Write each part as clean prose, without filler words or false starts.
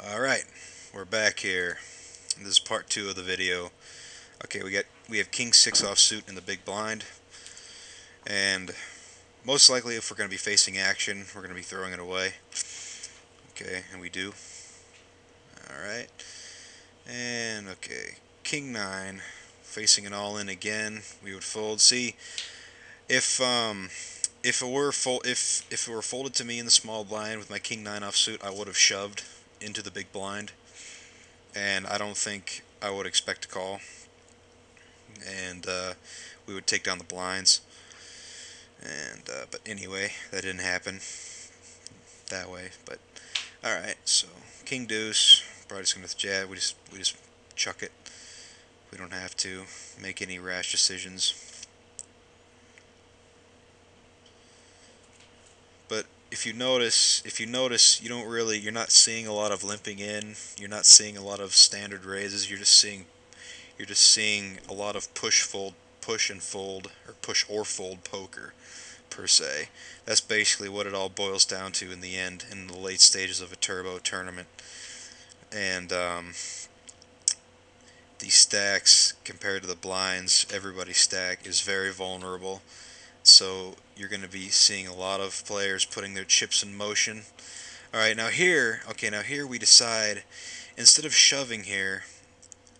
Alright, we're back here. This is part 2 of the video. Okay, we have King 6 offsuit in the big blind, and most likely if we're going to be facing action, we're going to be throwing it away. Okay, and we do. Alright, and okay, King 9 facing an all-in again, we would fold. See, if it were folded to me in the small blind with my King 9 offsuit, I would have shoved into the big blind, and I don't think I would expect a call, and we would take down the blinds. And but anyway, that didn't happen that way. But all right, so King Deuce, probably just gonna jab. We just chuck it. We don't have to make any rash decisions. But if you notice, you're not seeing a lot of limping in. You're not seeing a lot of standard raises. You're just seeing a lot of push and fold, or push or fold poker, per se. That's basically what it all boils down to in the end, in the late stages of a turbo tournament. And these stacks, compared to the blinds, everybody's stack is very vulnerable. So you're going to be seeing a lot of players putting their chips in motion. Alright, now here we decide, instead of shoving here,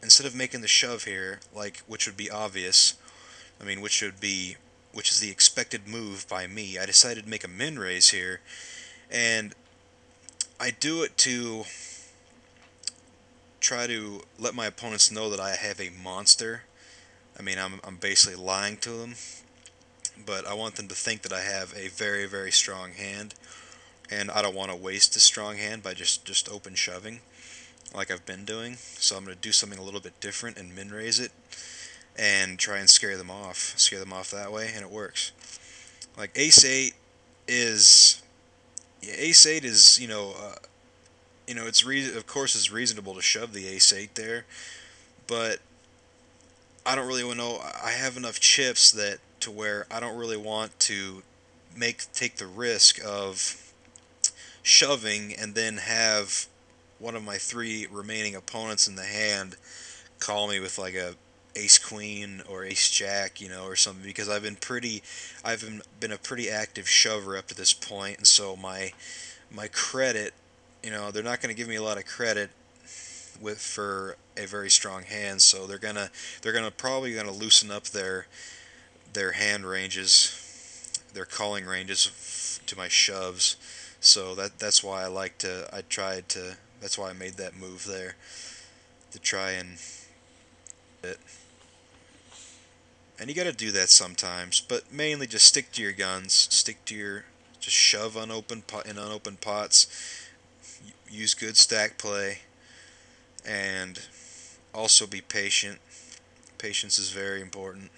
instead of making the shove here, like, which would be obvious, which is the expected move by me, I decided to make a min raise here, and I do it to try to let my opponents know that I have a monster. I'm basically lying to them, but I want them to think that I have a very, very strong hand, and I don't want to waste a strong hand by just open shoving like I've been doing. So I'm going to do something a little bit different and min raise it and try and scare them off that way, and it works. Like Ace 8 is, yeah, Ace 8 is, of course it's reasonable to shove the Ace 8 there, but I don't really want to know. I have enough chips that to where I don't really want to take the risk of shoving and then have one of my three remaining opponents in the hand call me with like a ace queen or ace jack, or something, because I've been a pretty active shover up to this point, and so my credit, they're not going to give me a lot of credit for a very strong hand, so they're probably gonna loosen up their hand ranges, their calling ranges to my shoves. So that's why that's why I made that move there, to try and it. And you got to do that sometimes, but mainly just stick to your guns, just shove in unopened pots, use good stack play, and also be patient. Patience is very important,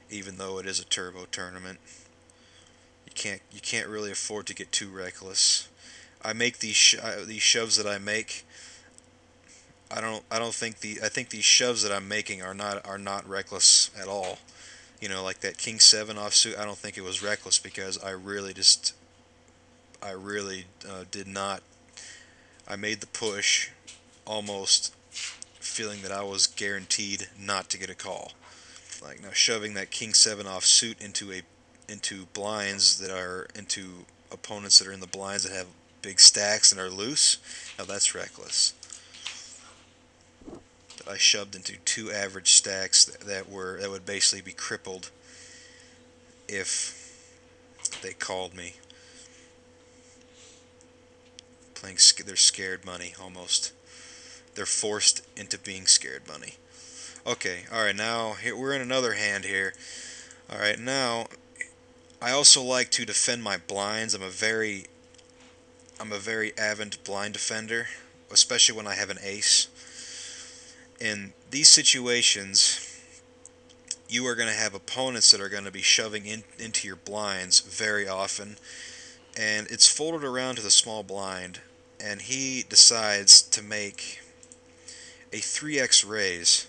even though it is a turbo tournament. You can't really afford to get too reckless. I make these shoves that I make. I think these shoves that I'm making are not reckless at all. Like that King 7 offsuit, I don't think it was reckless, because I really did not. I made the push almost feeling that I was guaranteed not to get a call. Like, now shoving that King 7 offsuit into blinds that are into opponents that are in the blinds that have big stacks and are loose. Now that's reckless. I shoved into two average stacks that would basically be crippled if they called me. They're scared money almost. They're forced into being scared money. Okay, all right. Now here we're in another hand here. All right, now I also like to defend my blinds. I'm a very avid blind defender, especially when I have an ace. In these situations, you are going to have opponents that are going to be shoving into your blinds very often, and it's folded around to the small blind, and he decides to make a 3x raise,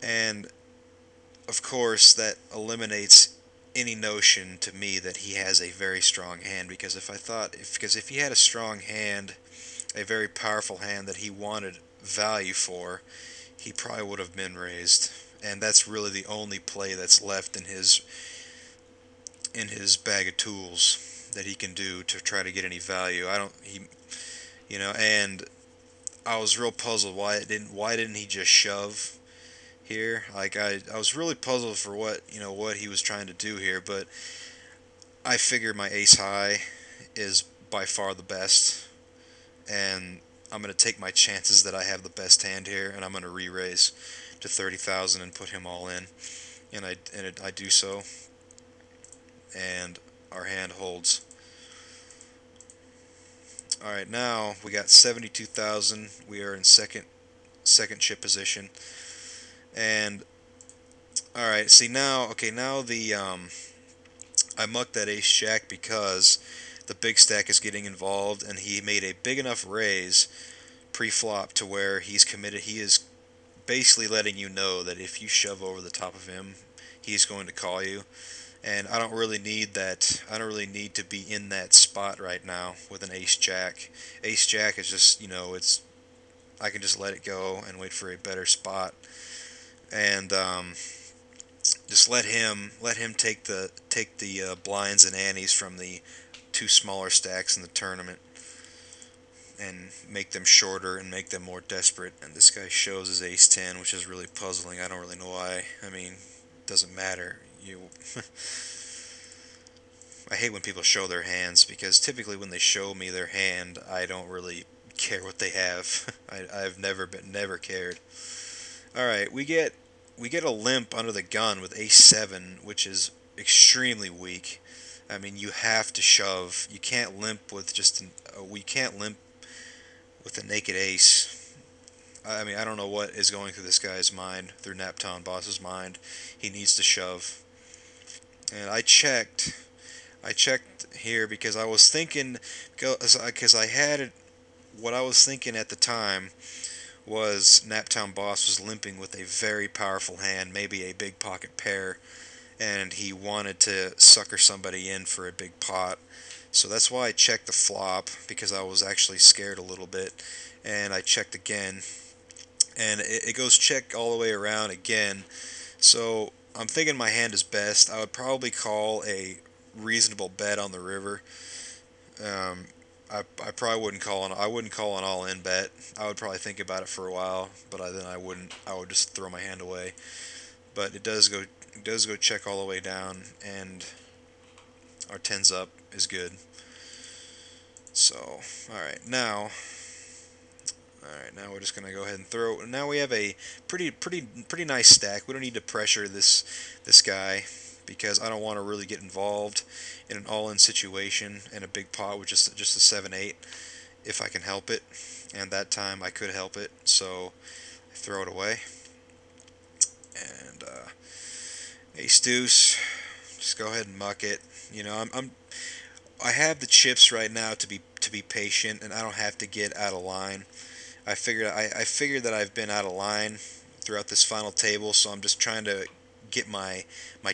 and of course that eliminates any notion to me that he has a very strong hand, because if he had a strong hand a very powerful hand that he wanted value for, he probably would have been raised. And that's really the only play that's left in his bag of tools that he can do to try to get any value. I don't he you know, and I was real puzzled why didn't he just shove here? Like I was really puzzled for what he was trying to do here, but I figure my ace high is by far the best, and I'm going to take my chances that I have the best hand here, and I'm going to re-raise to 30,000 and put him all in, and I do so, and our hand holds. All right, now we got 72,000. We are in second chip position, and all right. See now, okay, now the I mucked that ace jack because the big stack is getting involved, and he made a big enough raise pre-flop to where he's committed. He is basically letting you know that if you shove over the top of him, he's going to call you. And I don't really need that. I don't really need to be in that spot right now with an ace jack. Ace jack is just, it's I can just let it go and wait for a better spot, and just let him take the blinds and antes from the two smaller stacks in the tournament and make them shorter and make them more desperate. And this guy shows his ace 10, which is really puzzling. I don't really know why. I mean, it doesn't matter. I hate when people show their hands, because typically when they show me their hand, I don't really care what they have. I've never cared. All right, we get a limp under the gun with ace 7, which is extremely weak. I mean, you have to shove. You can't limp with we can't limp with a naked ace. I mean, I don't know what is going through this guy's mind, through Naptown Boss's mind. He needs to shove. And I checked here because I was thinking, because I had it, what I was thinking at the time was Naptown Boss was limping with a very powerful hand, maybe a big pocket pair, and he wanted to sucker somebody in for a big pot. So that's why I checked the flop, because I was actually scared a little bit. And I checked again, and it goes check all the way around again. So I'm thinking my hand is best. I would probably call a reasonable bet on the river. I probably wouldn't call an all-in bet. I would probably think about it for a while, but then I wouldn't. I would just throw my hand away. But it does go check all the way down, and our 10's up is good. So, all right, now we're just gonna go ahead and throw. Now we have a pretty nice stack. We don't need to pressure this guy, because I don't want to really get involved in an all-in situation in a big pot with just a 7-8 if I can help it. And that time I could help it, so I throw it away. And ace deuce, just go ahead and muck it. I have the chips right now to be patient, and I don't have to get out of line. I figured that I've been out of line throughout this final table, so I'm just trying to get my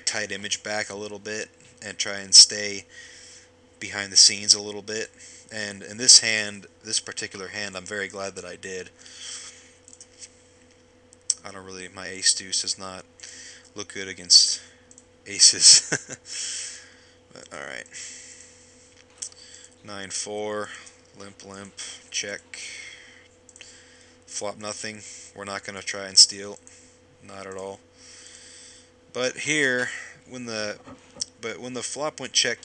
tight image back a little bit and try and stay behind the scenes a little bit. And in this particular hand, I'm very glad that I did. My ace deuce does not look good against aces. But alright. 9-4, limp, check. Flop nothing. We're not going to try and steal. Not at all. But here, when the flop went check,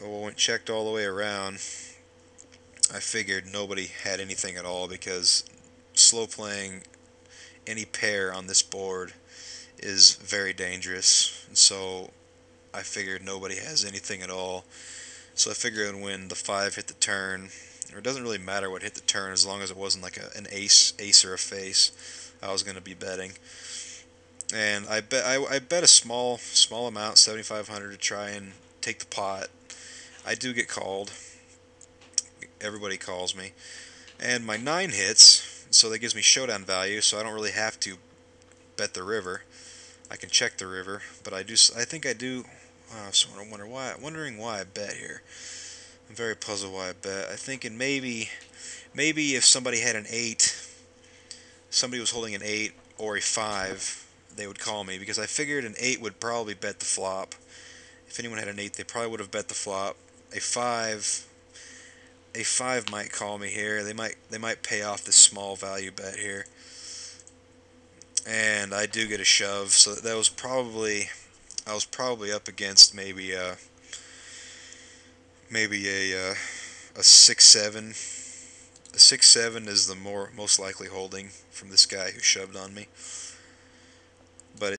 or went checked all the way around, I figured nobody had anything at all, because slow playing any pair on this board is very dangerous. And so I figured nobody has anything at all. So I figured when the 5 hit the turn, or it doesn't really matter what hit the turn, as long as it wasn't like an ace or a face, I was going to be betting. And I bet a small amount, 7,500, to try and take the pot. I do get called. Everybody calls me, and my 9 hits, so that gives me showdown value. So I don't really have to bet the river. I can check the river, but I think I do. So I'm wondering why I bet here. I'm very puzzled why I bet. I thinking maybe if somebody had an 8, somebody was holding an 8 or a 5, they would call me because I figured an 8 would probably bet the flop. If anyone had an 8, they probably would have bet the flop. A 5 a 5 might call me here. They might pay off this small value bet here. And I do get a shove, so that was probably I was probably up against maybe a 6-7. A 6-7 is the most likely holding from this guy who shoved on me.